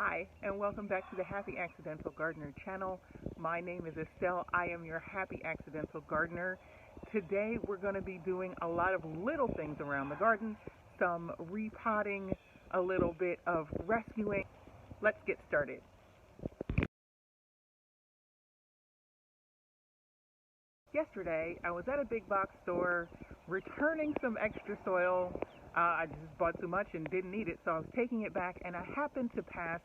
Hi, and welcome back to the Happy Accidental Gardener channel. My name is Estelle. I am your Happy Accidental Gardener. Today we're going to be doing a lot of little things around the garden, some repotting, a little bit of rescuing. Let's get started. Yesterday, I was at a big box store returning some extra soil. I just bought too much and didn't need it, so I was taking it back, and I happened to pass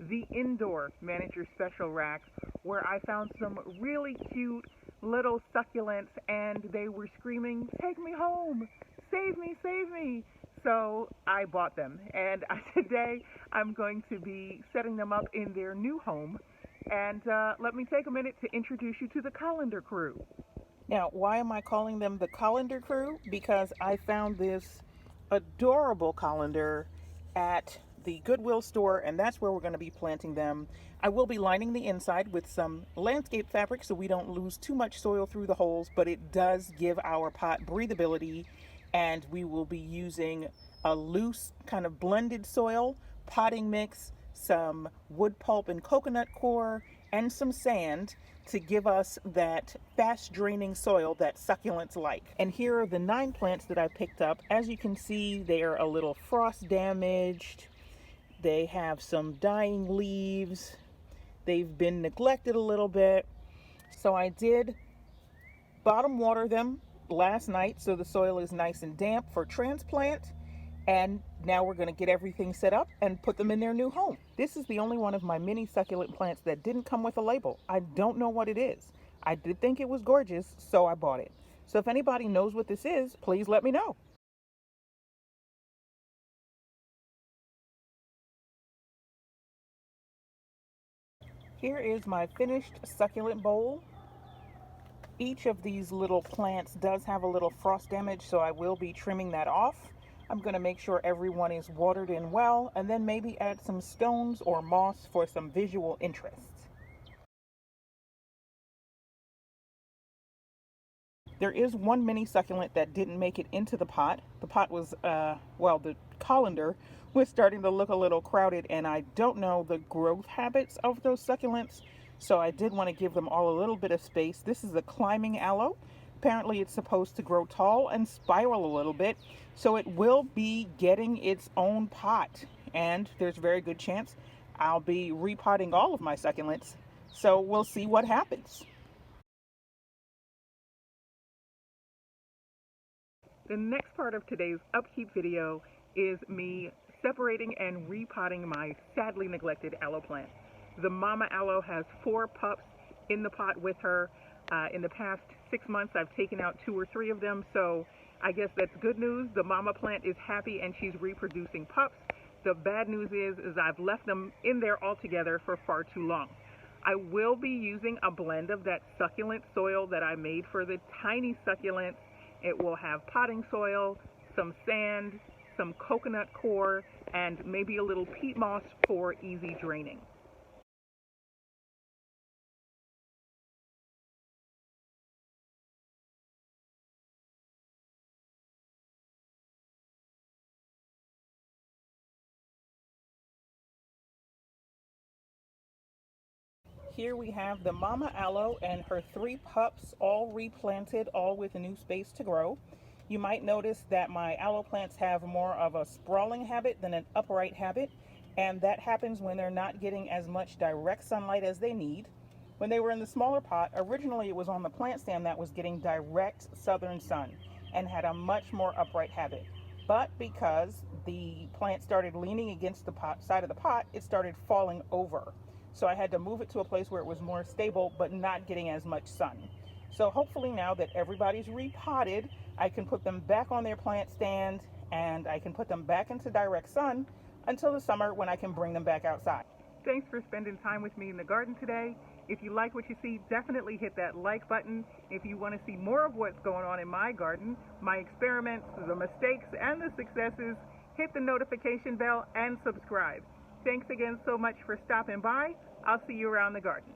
the indoor manager special rack where I found some really cute little succulents, and they were screaming, "Take me home! Save me, save me!" So I bought them, and today I'm going to be setting them up in their new home. And let me take a minute to introduce you to the colander crew. Now, why am I calling them the colander crew? Because I found this adorable colander at the Goodwill store, and that's where we're going to be planting them. I will be lining the inside with some landscape fabric so we don't lose too much soil through the holes, but it does give our pot breathability, and we will be using a loose kind of blended soil potting mix, some wood pulp and coconut coir, and some sand to give us that fast draining soil that succulents like. And here are the 9 plants that I picked up. As you can see, they are a little frost damaged. They have some dying leaves. They've been neglected a little bit. So I did bottom water them last night so the soil is nice and damp for transplant. And now we're going to get everything set up and put them in their new home. This is the only one of my mini succulent plants that didn't come with a label. I don't know what it is. I did think it was gorgeous, so I bought it. So if anybody knows what this is, please let me know. Here is my finished succulent bowl. Each of these little plants does have a little frost damage, so I will be trimming that off. I'm going to make sure everyone is watered in well, and then maybe add some stones or moss for some visual interest. There is one mini succulent that didn't make it into the pot. The pot was, the colander was starting to look a little crowded, and I don't know the growth habits of those succulents, so I did want to give them all a little bit of space. This is a climbing aloe. Apparently it's supposed to grow tall and spiral a little bit, so it will be getting its own pot, and there's a very good chance I'll be repotting all of my succulents, so we'll see what happens. The next part of today's upkeep video is me separating and repotting my sadly neglected aloe plant. The mama aloe has 4 pups in the pot with her. In the past 6 months, I've taken out 2 or 3 of them, so I guess that's good news. The mama plant is happy and she's reproducing pups. The bad news is I've left them in there altogether for far too long. I will be using a blend of that succulent soil that I made for the tiny succulents. It will have potting soil, some sand, some coconut coir, and maybe a little peat moss for easy draining. Here we have the mama aloe and her 3 pups all replanted, all with a new space to grow. You might notice that my aloe plants have more of a sprawling habit than an upright habit, and that happens when they're not getting as much direct sunlight as they need. When they were in the smaller pot, originally it was on the plant stand that was getting direct southern sun and had a much more upright habit. But because the plant started leaning against the side of the pot, it started falling over. So I had to move it to a place where it was more stable but not getting as much sun. So hopefully now that everybody's repotted, I can put them back on their plant stand and I can put them back into direct sun until the summer when I can bring them back outside. Thanks for spending time with me in the garden today. If you like what you see, definitely hit that like button. If you want to see more of what's going on in my garden, my experiments, the mistakes, and the successes, hit the notification bell and subscribe. Thanks again so much for stopping by. I'll see you around the garden.